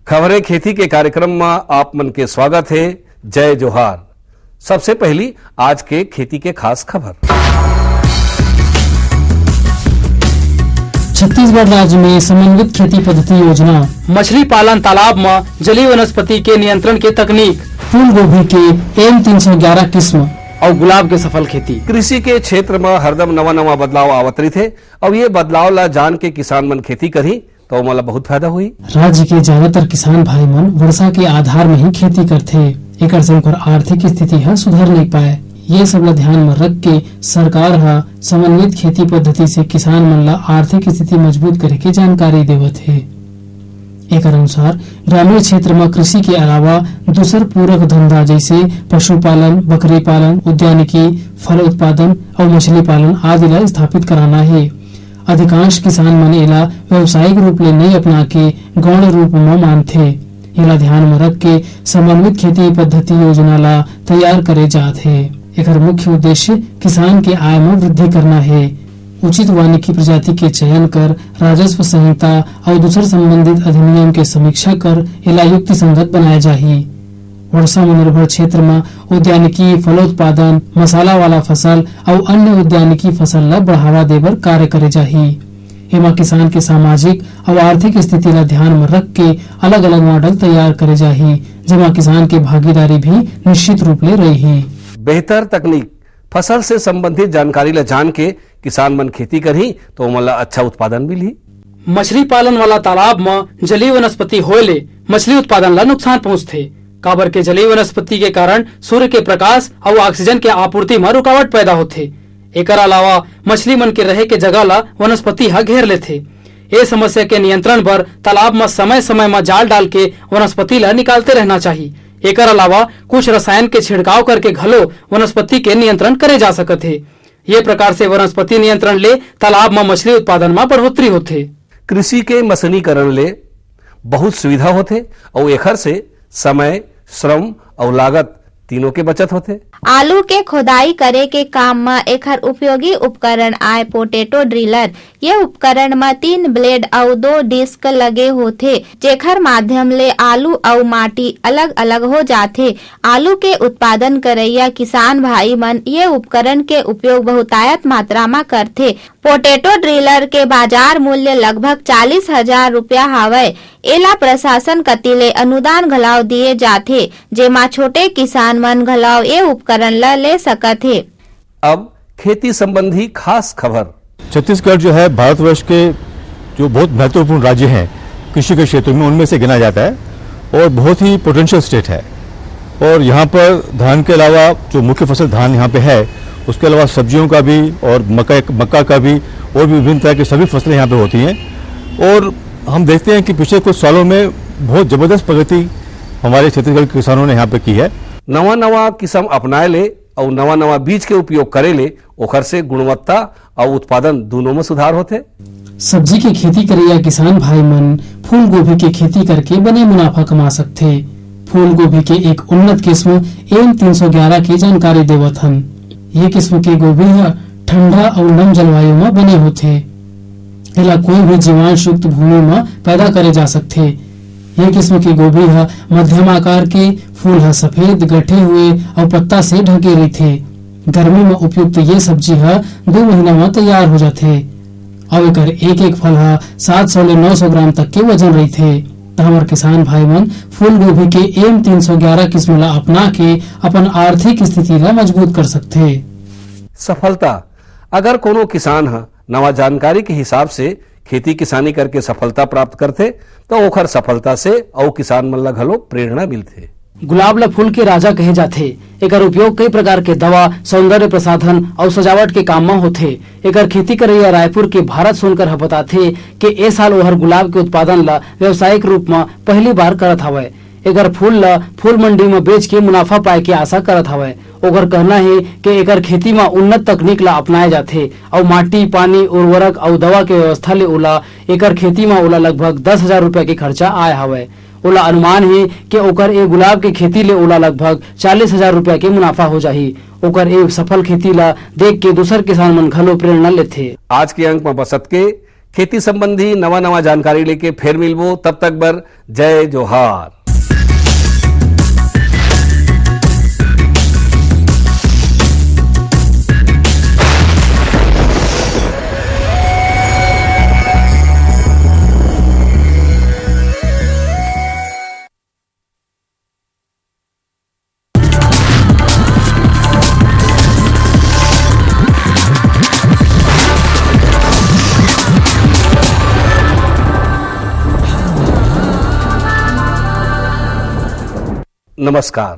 खबरें खेती के कार्यक्रम में आप मन के स्वागत है। जय जोहार। सबसे पहली आज के खेती के खास खबर। छत्तीसगढ़ राज्य में समन्वित खेती पद्धति योजना, मछली पालन तालाब में जलीय वनस्पति के नियंत्रण के तकनीक, फूल गोभी के एम 311 किस्म और गुलाब के सफल खेती। कृषि के क्षेत्र में हरदम नवा नवा बदलाव आवत रही थे। अब ये बदलाव ला जान के किसान मन खेती करी तो मला बहुत फायदा हुई। राज्य के ज्यादातर किसान भाई मन वर्षा के आधार में ही खेती करते, एकर से उनकर आर्थिक स्थिति है सुधर नहीं पाए। ये सब ला ध्यान में रख के सरकार हा समन्वित खेती पद्धति से किसान मन ला आर्थिक स्थिति मजबूत करे के जानकारी देवत है। एक अनुसार ग्रामीण क्षेत्र में कृषि के अलावा दूसर पूरक धंधा जैसे पशुपालन, बकरी पालन, उद्यानिकी, फल उत्पादन और मछली पालन आदि ला स्थापित कराना है। अधिकांश किसान मन एला व्यवसायिक रूप ले नहीं अपना के गौण रूप में मानथे। एला ध्यान में रख के समन्वित खेती पद्धति योजना ला तैयार करे जात है। एकर मुख्य उद्देश्य किसान के आय में वृद्धि करना है। उचित वानिकी प्रजाति के चयन कर राजस्व संहिता और दूसर संबंधित अधिनियम के समीक्षा कर एला युक्ति संगत बनाया जाही। वर्षा में निर्भर क्षेत्र में उद्यानिकी, फलोत्पादन, मसाला वाला फसल और अन्य उद्यानिकी फसल ला बढ़ावा देबर कार्य करे जाही। एमा किसान के सामाजिक और आर्थिक स्थिति ला ध्यान में रख के अलग अलग मॉडल तैयार करे जाही, जेमा किसान के भागीदारी भी निश्चित रूप ले रही। बेहतर तकनीक, फसल से संबंधित जानकारी ला जान के किसान मन खेती करी तो मला अच्छा उत्पादन मिली। मछली पालन वाला तालाब में जलीय वनस्पति होए ले मछली उत्पादन ला नुकसान पहुँचथे। काबर के जलीय वनस्पति के कारण सूर्य के प्रकाश और ऑक्सीजन के आपूर्ति में रुकावट पैदा होथे। एकर अलावा मछली मन के रहे के जगह ला वनस्पति हा घेर लेथे। ये समस्या के नियंत्रण बर तालाब में समय समय में जाल डाल के वनस्पति ला निकालते रहना चाहिए। एकर अलावा कुछ रसायन के छिड़काव करके घलो वनस्पति के नियंत्रण करे जा सकत है। ये प्रकार से वनस्पति नियंत्रण ले तालाब में मछली उत्पादन में बढ़ोतरी होथे। कृषि के मशीनीकरण ले बहुत सुविधा होथे और एकर से समय, श्रम और लागत तीनों के बचत होते। आलू के खोदाई करे के काम में एकर उपयोगी उपकरण आए पोटैटो ड्रिलर। ये उपकरण में 3 ब्लेड और 2 डिस्क लगे होते, जेकर माध्यम ले आलू और माटी अलग अलग हो जाते। आलू के उत्पादन करैया किसान भाई मन ये उपकरण के उपयोग बहुतायत मात्रा में करते। पोटैटो ड्रिलर के बाजार मूल्य लगभग 40,000 रुपया हवय। एला प्रशासन कति ले अनुदान घलाव दिए जाथे, जेमा छोटे किसान मन घलाव ये उपकरण ला ले सकत है। अब खेती संबंधी खास खबर। छत्तीसगढ़ जो है भारतवर्ष के जो बहुत महत्वपूर्ण राज्य हैं कृषि के क्षेत्र में, उनमें से गिना जाता है और बहुत ही पोटेंशियल स्टेट है। और यहाँ पर धान के अलावा जो मुख्य फसल धान यहाँ पे है, उसके अलावा सब्जियों का भी और मक्का का भी और भी विभिन्न तरह की सभी फसलें यहाँ पे होती हैं। और हम देखते हैं कि पिछले कुछ सालों में बहुत जबरदस्त प्रगति हमारे छत्तीसगढ़ के किसानों ने यहाँ पे की है। नवा नवा किस्म अपनाए ले और नवा नवा बीज के उपयोग करे ले ओकर से गुणवत्ता और उत्पादन दोनों में सुधार होते। सब्जी की खेती करैया किसान भाई मन फूल गोभी की खेती करके बने मुनाफा कमा सकते। फूल गोभी के एक उन्नत किस्म एम 311 की जानकारी देवत हन। ये किस्म के गोभी है ठंडा और नम जलवायु में बने होते। एला कोई भी जीवांश युक्त भूमि में पैदा करे जा सकते। ये किस्म की गोभी है मध्यम आकार के, फूल है सफेद, गठे हुए और पत्ता से ढके रहते। गर्मी में उपयुक्त ये सब्जी है 2 महीना में तैयार हो जाते और एकर एक एक फल है 700 से 900 ग्राम तक के वजन रहते। हमारे किसान भाई मन फूल गोभी के एम 311 किस्म ला अपना के अपन आर्थिक स्थिति ला मजबूत कर सकते। सफलता, अगर कोनो किसान है नवा जानकारी के हिसाब से खेती किसानी करके सफलता प्राप्त करते तो ओखर सफलता से और किसान मन ला घलो प्रेरणा मिलते। गुलाब ला फूल के राजा कहे जाथे। एकर उपयोग कई प्रकार के दवा, सौंदर्य प्रसाधन और सजावट के काम में होथे। एकर खेती करैया रायपुर के भारत सोनकर ह बताथे कि ए साल ओहर गुलाब के उत्पादन ला व्यवसायिक रूप में पहली बार करत हवय। एकर फूल ला फूल मंडी में बेच के मुनाफा पाए के आशा करत हवय। ओकर कहना है कि एकर खेती में उन्नत तकनीक ला अपनाए जाथे और माटी, पानी, उर्वरक और दवा के व्यवस्था ले ओला एकर खेती में ओला लगभग 10,000 रुपया के खर्चा आए हवय। ओला अनुमान है कि ओकर ए गुलाब के खेती ले ओला लगभग 40,000 रुपया के मुनाफा हो जाही। ओकर ए सफल खेती ला देख के दूसर किसान मन घलो प्रेरणा लेथे। आज के अंक में बसत के खेती संबंधी नवा नवा जानकारी लेके फिर मिलबो, तब तक बर जय जोहार। नमस्कार।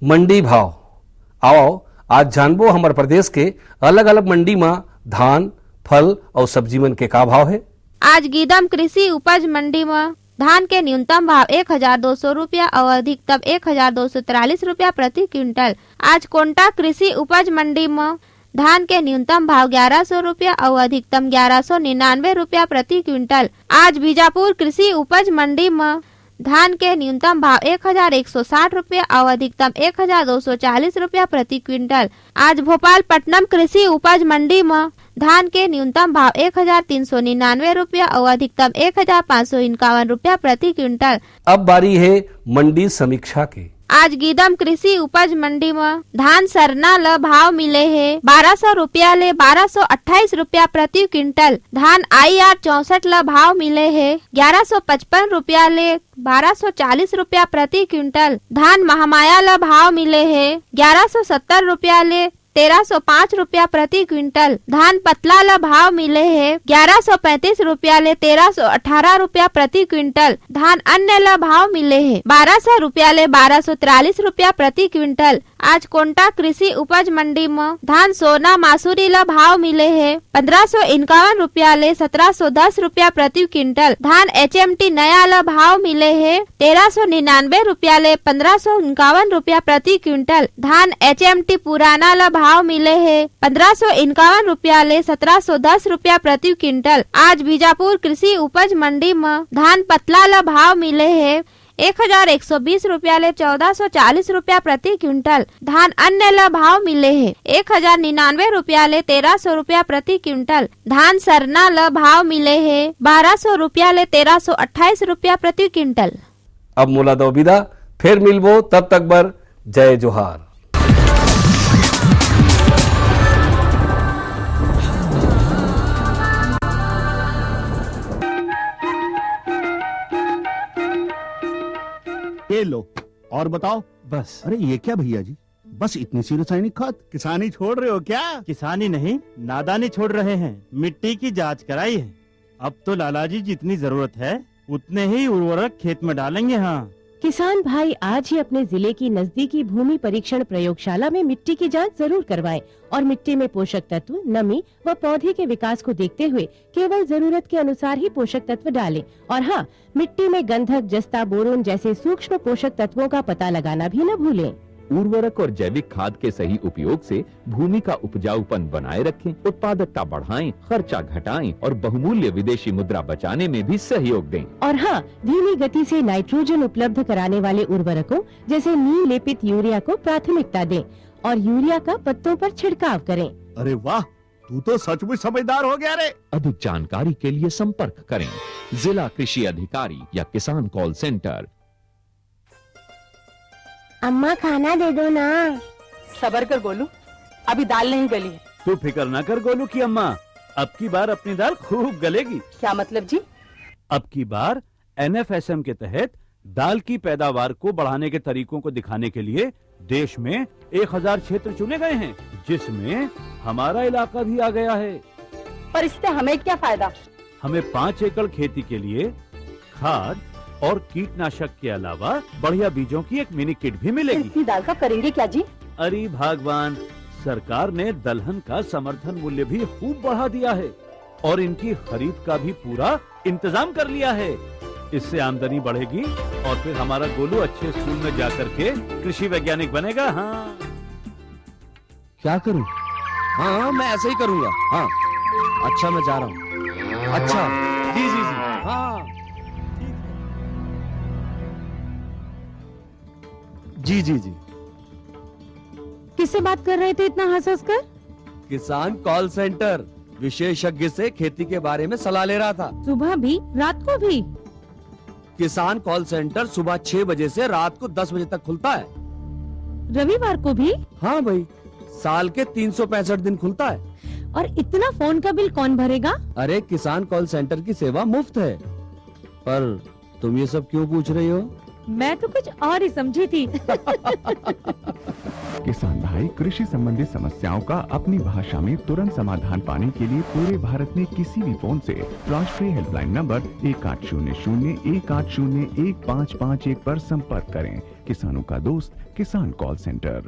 मंडी भाव आओ आज जानबो हमारे प्रदेश के अलग अलग मंडी में धान, फल और सब्जी मन के का भाव है। आज गीदम कृषि उपज मंडी में धान के न्यूनतम भाव 1200 रुपया और अधिकतम 1243 रुपया प्रति क्विंटल। आज कोंटा कृषि उपज मंडी में धान के न्यूनतम भाव 1100 रुपया और अधिकतम 1199 रुपया प्रति क्विंटल। आज बीजापुर कृषि उपज मंडी में धान के न्यूनतम भाव 1160 रुपया और अधिकतम 1240 रुपया प्रति क्विंटल। आज भोपाल पट्टनम कृषि उपज मंडी में धान के न्यूनतम भाव 1399 रुपया और अधिकतम 1551 रुपया प्रति क्विंटल। अब बारी है मंडी समीक्षा के। आज गीदम कृषि उपज मंडी में धान सरना ल भाव मिले है 1200 रुपया ले 1228 रुपया प्रति क्विंटल। धान IR 64 ल भाव मिले है 1155 रुपया ले 1240 रुपया प्रति क्विंटल। धान महामाया ल भाव मिले है 1170 रुपया ले 1305 रुपया प्रति क्विंटल। धान पतला ल भाव मिले है 1135 रुपया ले 1318 रुपया प्रति क्विंटल। धान अन्य ल भाव मिले है 1200 रुपया ले 1243 रुपया प्रति क्विंटल। आज कोंटा कृषि उपज मंडी में धान सोना मासूरी ल भाव मिले है 1551 रुपया ले 1710 रुपया प्रति क्विंटल। धान HMT नया ल भाव मिले है 1399 रुपया ले 1551 रुपया प्रति क्विंटल। धान HMT पुराना ल भाव मिले है 1551 रुपया ले 1710 रुपया प्रति क्विंटल। आज बीजापुर कृषि उपज मंडी में धान पतला ल भाव मिले है 1120 रुपया ले 1440 रुपया प्रति क्विंटल। धान अन्य ल भाव मिले है 1099 रुपया ले 1300 रुपया प्रति क्विंटल। धान सरना ल भाव मिले है 1200 रुपया ले 1328 रुपया प्रति क्विंटल। अब मोला दो विदा, फिर मिलबो, तब तक बर जय जोहार। ये लो और बताओ। बस। अरे ये क्या भैया जी, बस इतनी सी रासायनिक खाद? किसानी छोड़ रहे हो क्या? किसानी नहीं, नादानी छोड़ रहे हैं। मिट्टी की जांच कराई है। अब तो लालाजी जितनी जरूरत है उतने ही उर्वरक खेत में डालेंगे। हाँ, किसान भाई आज ही अपने जिले की नजदीकी भूमि परीक्षण प्रयोगशाला में मिट्टी की जांच जरूर करवाएं और मिट्टी में पोषक तत्व, नमी व पौधे के विकास को देखते हुए केवल जरूरत के अनुसार ही पोषक तत्व डालें। और हाँ, मिट्टी में गंधक, जस्ता, बोरोन जैसे सूक्ष्म पोषक तत्वों का पता लगाना भी न भूलें। उर्वरक और जैविक खाद के सही उपयोग से भूमि का उपजाऊपन बनाए रखें, उत्पादकता बढ़ाएं, खर्चा घटाएं और बहुमूल्य विदेशी मुद्रा बचाने में भी सहयोग दें। और हाँ, धीमी गति से नाइट्रोजन उपलब्ध कराने वाले उर्वरकों जैसे नीम लेपित यूरिया को प्राथमिकता दें और यूरिया का पत्तों पर छिड़काव करें। अरे वाह, तू तो सचमुच समझदार हो गया रे। अधिक जानकारी के लिए संपर्क करें जिला कृषि अधिकारी या किसान कॉल सेंटर। अम्मा खाना दे दो ना। सबर कर गोलू, अभी दाल नहीं गली है। तू फिक्र ना कर गोलू की अम्मा, अब की बार अपनी दाल खूब गलेगी। क्या मतलब जी? अब की बार NFSM के तहत दाल की पैदावार को बढ़ाने के तरीकों को दिखाने के लिए देश में 1000 क्षेत्र चुने गए हैं, जिसमें हमारा इलाका भी आ गया है। पर इससे हमें क्या फायदा? हमें 5 एकड़ खेती के लिए खाद और कीटनाशक के अलावा बढ़िया बीजों की एक मिनी किट भी मिलेगी। इतनी दाल का करेंगे क्या जी? अरे भगवान, सरकार ने दलहन का समर्थन मूल्य भी खूब बढ़ा दिया है और इनकी खरीद का भी पूरा इंतजाम कर लिया है। इससे आमदनी बढ़ेगी और फिर हमारा गोलू अच्छे स्कूल में जाकर के कृषि वैज्ञानिक बनेगा। हाँ, क्या करूं? हाँ, मैं ऐसे ही करूंगा। हाँ, अच्छा, मैं जा रहा हूँ। अच्छा, जी जी जी, हाँ, जी जी जी। किससे बात कर रहे थे इतना हंस हंस कर? किसान कॉल सेंटर, विशेषज्ञ से खेती के बारे में सलाह ले रहा था। सुबह भी रात को भी? किसान कॉल सेंटर सुबह 6 बजे से रात को 10 बजे तक खुलता है। रविवार को भी? हाँ भाई, साल के 365 दिन खुलता है। और इतना फोन का बिल कौन भरेगा? अरे किसान कॉल सेंटर की सेवा मुफ्त है। पर तुम ये सब क्यों पूछ रही हो? मैं तो कुछ और ही समझी थी। किसान भाई कृषि संबंधी समस्याओं का अपनी भाषा में तुरंत समाधान पाने के लिए पूरे भारत में किसी भी फोन से राष्ट्रीय हेल्पलाइन नंबर 1800-1801-551 पर संपर्क करें। किसानों का दोस्त किसान कॉल सेंटर।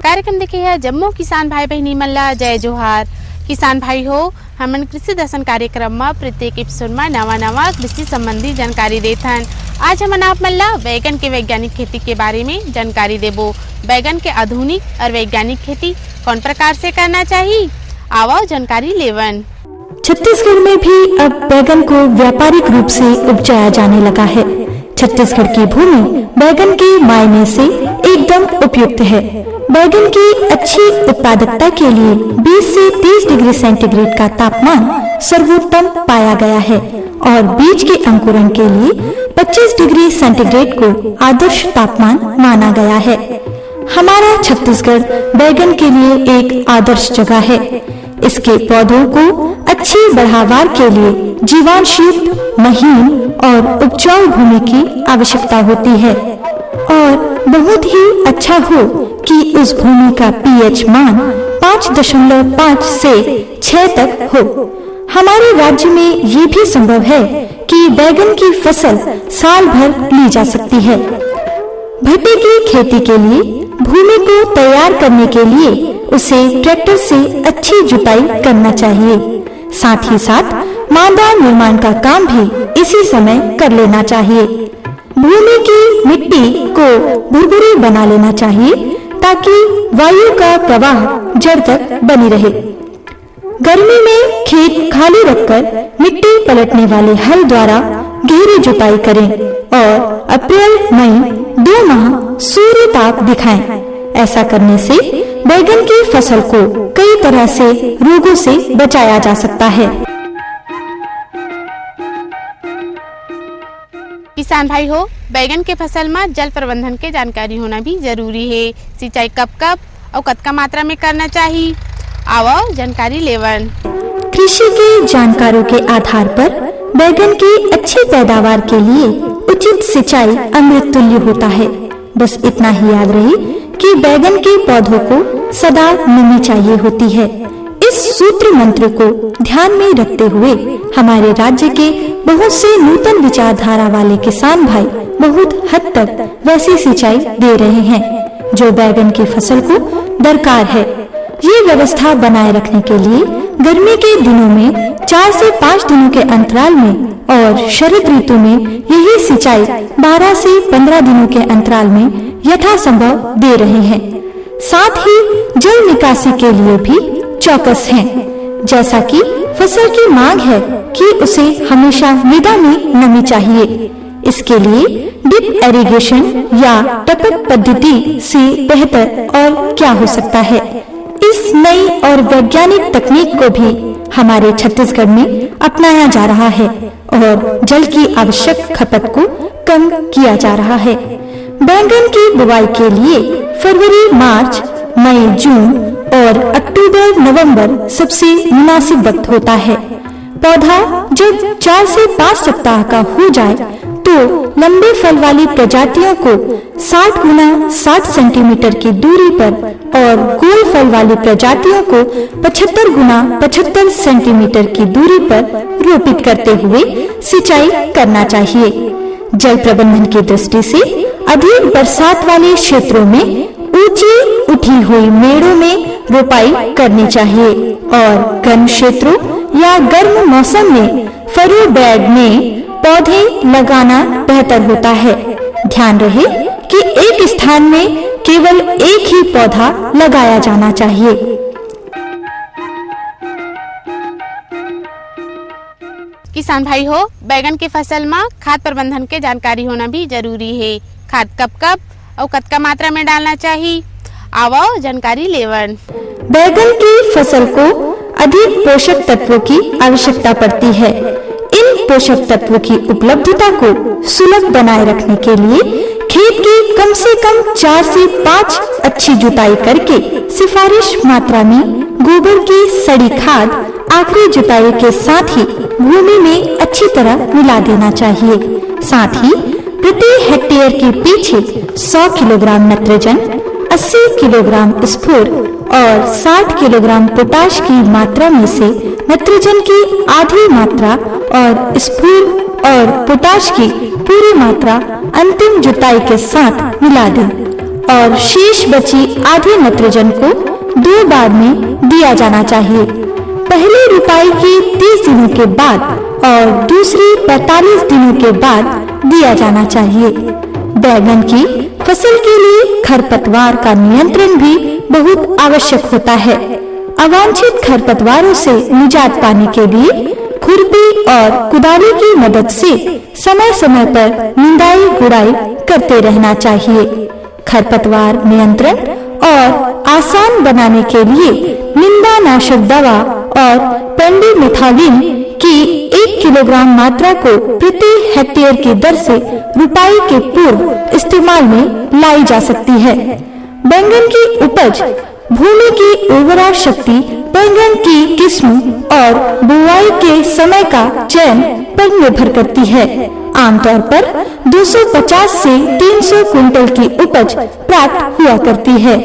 कार्यक्रम देखिए जम्मू किसान भाई बहनी मल्ला जय जोहार। किसान भाई हो, हमन कृषि दर्शन कार्यक्रम में प्रत्येक एपिसोड में नवा कृषि संबंधी जानकारी देथन। आज हमन आप मल्ला बैगन के वैज्ञानिक खेती के बारे में जानकारी देबो। बैगन के आधुनिक और वैज्ञानिक खेती कौन प्रकार से करना चाहिए, आओ जानकारी लेवन। छत्तीसगढ़ में भी अब बैगन को व्यापारिक रूप से उपजाया जाने लगा है। छत्तीसगढ़ की भूमि बैगन के मायने से एकदम उपयुक्त है। बैगन की अच्छी उत्पादकता के लिए 20 से 30 डिग्री सेंटीग्रेड का तापमान सर्वोत्तम पाया गया है और बीज के अंकुरण के लिए 25 डिग्री सेंटीग्रेड को आदर्श तापमान माना गया है। हमारा छत्तीसगढ़ बैगन के लिए एक आदर्श जगह है। इसके पौधों को अच्छी बढ़ावार के लिए जीवांशयुक्त, महीन और उपजाऊ भूमि की आवश्यकता होती है और बहुत ही अच्छा हो कि उस भूमि का पीएच मान 5.5 से 6 तक हो। हमारे राज्य में ये भी संभव है कि बैगन की फसल साल भर ली जा सकती है। भुट्टे की खेती के लिए भूमि को तैयार करने के लिए उसे ट्रैक्टर से अच्छी जुताई करना चाहिए। साथ ही साथ मांदार निर्माण का काम भी इसी समय कर लेना चाहिए। भूमि की मिट्टी को भुरभुरी बना लेना चाहिए ताकि वायु का प्रवाह जड़ तक बनी रहे। गर्मी में खेत खाली रखकर मिट्टी पलटने वाले हल द्वारा गहरी जुताई करें और अप्रैल मई 2 माह सूर्य ताप दिखाएं। ऐसा करने से बैगन की फसल को कई तरह से रोगों से बचाया जा सकता है। किसान भाई हो, बैगन के फसल में जल प्रबंधन के जानकारी होना भी जरूरी है। सिंचाई कब और कतका मात्रा में करना चाहिए, आओ जानकारी लेवन। कृषि के जानकारों के आधार पर बैगन की अच्छी पैदावार के लिए उचित सिंचाई अमृत तुल्य होता है। बस इतना ही याद रहे कि बैगन के पौधों को सदा नमी चाहिए होती है। इस सूत्र मंत्र को ध्यान में रखते हुए हमारे राज्य के बहुत से नूतन विचारधारा वाले किसान भाई बहुत हद तक वैसी सिंचाई दे रहे हैं जो बैगन की फसल को दरकार है। ये व्यवस्था बनाए रखने के लिए गर्मी के दिनों में 4 से 5 दिनों के अंतराल में और शरद ऋतु में यही सिंचाई 12 से 15 दिनों के अंतराल में यथासंभव दे रहे हैं। साथ ही जल निकासी के लिए भी चौकस हैं। जैसा कि फसल की मांग है कि उसे हमेशा मृदा में नमी चाहिए। इसके लिए ड्रिप इरिगेशन या टपक पद्धति से बेहतर और क्या हो सकता है। इस नई और वैज्ञानिक तकनीक को भी हमारे छत्तीसगढ़ में अपनाया जा रहा है और जल की आवश्यक खपत को कम किया जा रहा है। बैंगन की बुवाई के लिए फरवरी, मार्च, मई, जून और अक्टूबर, नवंबर सबसे मुनासिब वक्त होता है। पौधा जब 4 से 5 सप्ताह का हो जाए तो लंबे फल वाली प्रजातियों को 60 गुना 60 सेंटीमीटर की दूरी पर और गोल फल वाली प्रजातियों को 75 गुना 75 सेंटीमीटर की दूरी पर रोपित करते हुए सिंचाई करना चाहिए। जल प्रबंधन की दृष्टि से अधिक बरसात वाले क्षेत्रों में ऊंची उठी हुई मेड़ों में रोपाई करनी चाहिए और गर्म क्षेत्रों या गर्म मौसम में फरो बेड में पौधे लगाना बेहतर होता है। ध्यान रहे कि एक स्थान में केवल एक ही पौधा लगाया जाना चाहिए। किसान भाई हो, बैगन के फसल में खाद प्रबंधन के जानकारी होना भी जरूरी है। खाद कब और कतका मात्रा में डालना चाहिए, आओ जानकारी लेवन। बैगन की फसल को अधिक पोषक तत्वों की आवश्यकता पड़ती है। इन पोषक तत्वों की उपलब्धता को सुलभ बनाए रखने के लिए खेत की कम से कम 4 से 5 अच्छी जुताई करके सिफारिश मात्रा में गोबर की सड़ी खाद आखिरी जुताई के साथ ही भूमि में अच्छी तरह मिला देना चाहिए। साथ ही प्रति हेक्टेयर के पीछे 100 किलोग्राम नाइट्रोजन, 80 किलोग्राम स्फूर और 60 किलोग्राम पोटाश की मात्रा में से नाइट्रोजन की आधी मात्रा और स्फूर और पोटाश की पूरी मात्रा अंतिम जुताई के साथ मिला दें और शेष बची आधी नाइट्रोजन को 2 बार में दिया जाना चाहिए। पहली रुपाई की 30 दिनों के बाद और दूसरी 45 दिनों के बाद दिया जाना चाहिए। बैगन की फसल के लिए खरपतवार का नियंत्रण भी बहुत आवश्यक होता है। अवांछित खरपतवारों से निजात पाने के लिए खुरपी और कुदाली की मदद से समय समय पर निंदाई गुड़ाई करते रहना चाहिए। खरपतवार नियंत्रण और आसान बनाने के लिए निंदा नाशक दवा और पेंडिमिथालिन की 1 किलोग्राम मात्रा को प्रति हेक्टेयर की दर से रुपाई के पूर्व इस्तेमाल में लाई जा सकती है। बैंगन की उपज भूमि की उर्वरा शक्ति, बैंगन की किस्म और बुआई के समय का चयन पर निर्भर करती है। आमतौर पर 250 से 300 क्विंटल की उपज प्राप्त हुआ करती है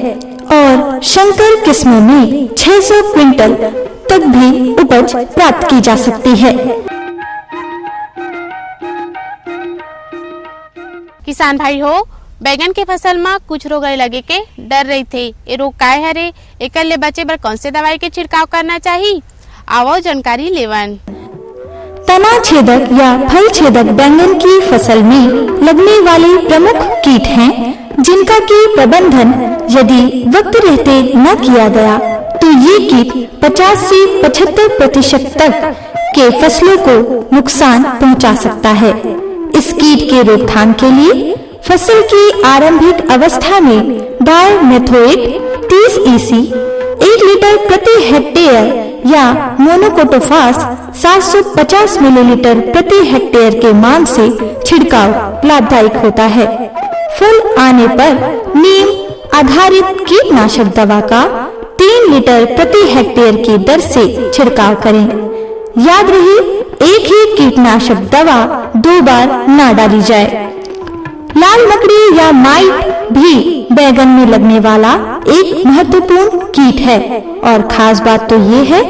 और शंकर किस्मों में 600 क्विंटल तक भी उपज प्राप्त की जा सकती है। किसान भाई हो, बैगन के फसल में कुछ रोग लगे के डर रही थे। ये रोग काय हरे, एकर ले बचे बर कौन से दवाई के छिड़काव करना चाहिए? आओ जानकारी लेवन। तना छेदक या फल छेदक बैंगन की फसल में लगने वाले प्रमुख कीट हैं, जिनका की प्रबंधन यदि वक्त रहते न किया गया तो ये कीट 50 से 75% तक के फसलों को नुकसान पहुंचा सकता है। इस कीट के रोकथाम के लिए फसल की आरंभिक अवस्था में डायमेथोएट 30 EC 1 लीटर प्रति हेक्टेयर या मोनोकोटोफास 750 मिलीलीटर प्रति हेक्टेयर के मान से छिड़काव लाभदायक होता है। फल आने पर नीम आधारित कीटनाशक दवा का 3 लीटर प्रति हेक्टेयर की दर से छिड़काव करें। याद रहे, एक ही कीटनाशक दवा 2 बार न डाली जाए। लाल मकड़ी या माइट भी बैगन में लगने वाला एक महत्वपूर्ण कीट है और खास बात तो ये है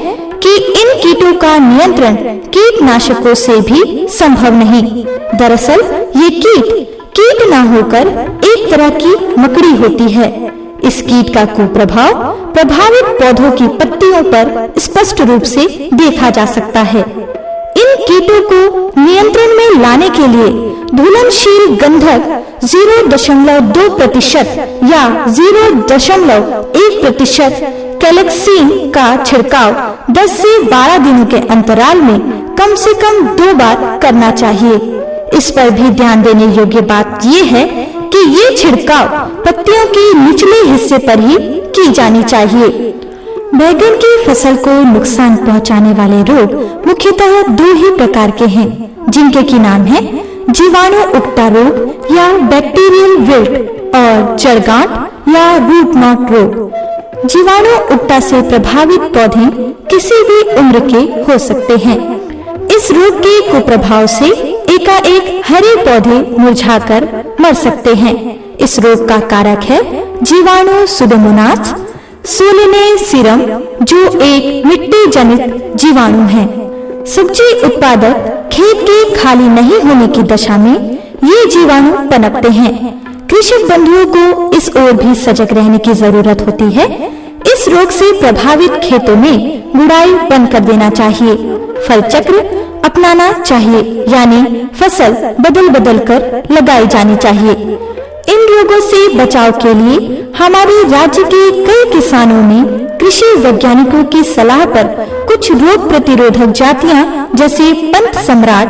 कि इन कीटों का नियंत्रण कीटनाशकों से भी संभव नहीं। दरअसल ये कीट न होकर एक तरह की मकड़ी होती है। इस कीट का कुप्रभाव प्रभावित पौधों की पत्तियों पर स्पष्ट रूप से देखा जा सकता है। इन कीटों को नियंत्रण में लाने के लिए घुलनशील गंधक 0.2% या 0.1% कैलेक्सीन का छिड़काव 10 से 12 दिनों के अंतराल में कम से कम 2 बार करना चाहिए। इस पर भी ध्यान देने योग्य बात ये है कि ये छिड़काव पत्तियों के निचले हिस्से पर ही की जानी चाहिए। बैगन की फसल को नुकसान पहुंचाने वाले रोग मुख्यतः 2 ही प्रकार के हैं, जिनके की नाम है जीवाणु उकटा रोग या बैक्टीरियल विल्ट और जड़गांठ या रूट नॉट रोग। जीवाणु उकटा से प्रभावित पौधे किसी भी उम्र के हो सकते हैं। इस रोग के कुप्रभाव से एकाएक हरे पौधे मुरझाकर मर सकते हैं। इस रोग का कारक है जीवाणु सुडोमोनास सोलेनेसिरम, जो एक मिट्टी जनित जीवाणु है। सब्जी उत्पादक खेत के खाली नहीं होने की दशा में ये जीवाणु पनपते हैं। कृषक बंधुओं को इस ओर भी सजग रहने की जरूरत होती है। इस रोग से प्रभावित खेतों में गुड़ाई बंद कर देना चाहिए, फल चक्र अपनाना चाहिए, यानी फसल बदल बदल कर लगाई जानी चाहिए। इन रोगों से बचाव के लिए हमारे राज्य के कई किसानों ने कृषि वैज्ञानिकों की सलाह पर कुछ रोग प्रतिरोधक जातियां जैसे पंत सम्राट,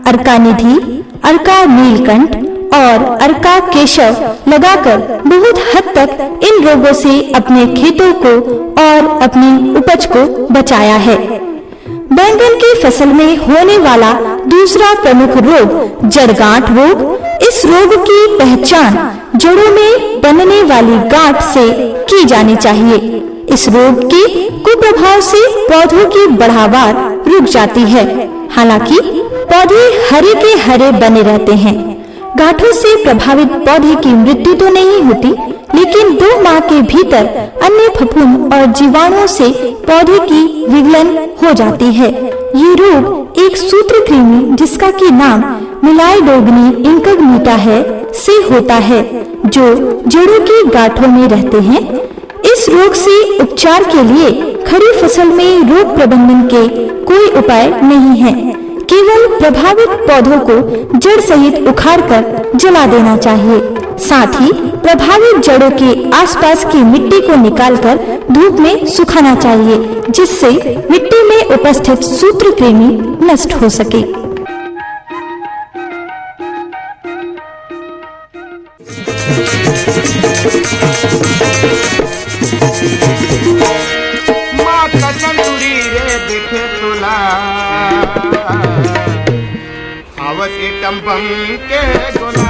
अर्का निधि, अर्का नीलकंठ और अर्का केशव लगाकर बहुत हद तक इन रोगों से अपने खेतों को और अपनी उपज को बचाया है। बैंगन की फसल में होने वाला दूसरा प्रमुख रोग जड़गांठ रोग। इस रोग की पहचान जड़ों में बनने वाली गांठ से की जानी चाहिए। इस रोग के कुप्रभाव से पौधों की बढ़ावार रुक जाती है। हालांकि पौधे हरे के हरे बने रहते हैं। गांठों से प्रभावित पौधे की मृत्यु तो नहीं होती, लेकिन 2 माह के भीतर अन्य फफूंद और जीवाणुओं से पौधे की विगलन हो जाती है। ये रोग एक सूत्रकृमि जिसका की नाम मिलाइडोगनी इनकॉग्निटा है से होता है, जो जड़ों की गांठों में रहते हैं। इस रोग से उपचार के लिए खड़ी फसल में रोग प्रबंधन के कोई उपाय नहीं है। केवल प्रभावित पौधों को जड़ सहित उखाड़कर जला देना चाहिए। साथ ही प्रभावित जड़ों के आसपास की मिट्टी को निकालकर धूप में सुखाना चाहिए, जिससे मिट्टी में उपस्थित सूत्रकृमि नष्ट हो सके। टम्बम के गोला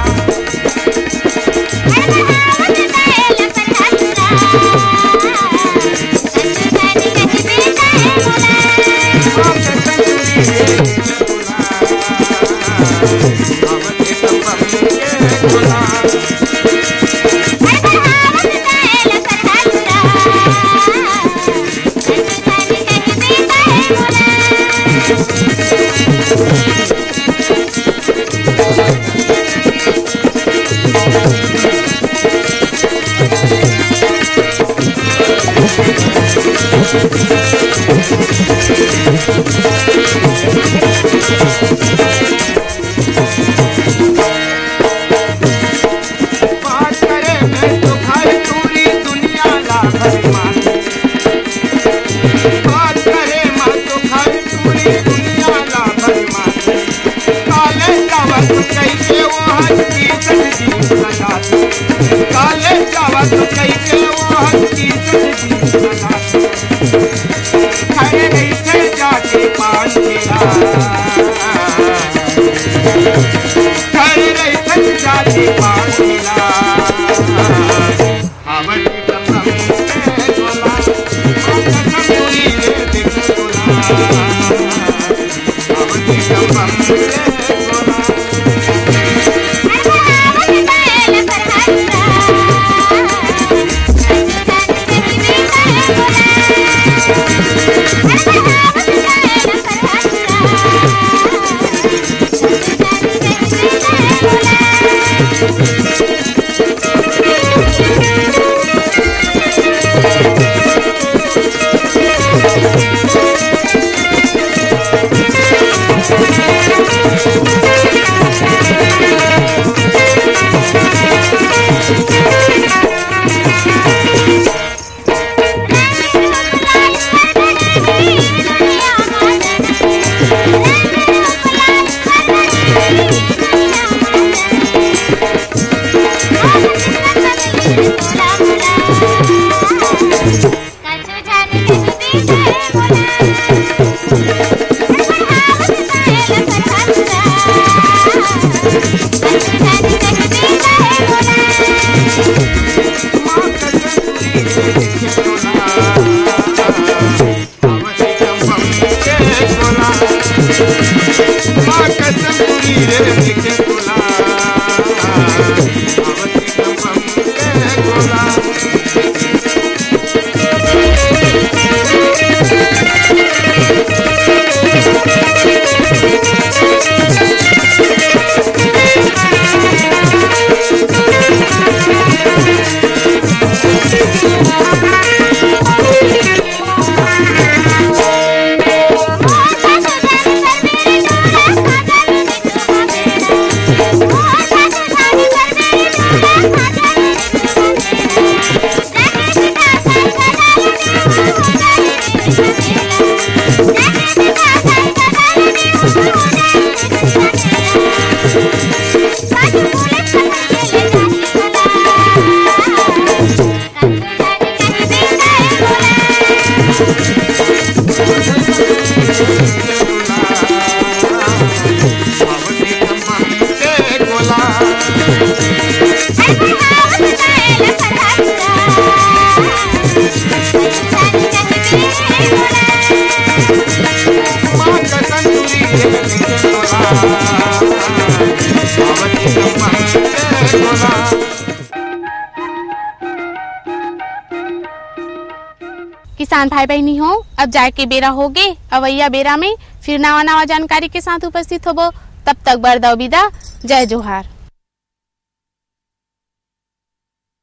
किसान भाई बहनी हो, अब जाए के बेरा हो गए। अवैया बेरा में फिर नवा नवा जानकारी के साथ उपस्थित होबो। तब तक बरदाओ विदा। जय जोहार।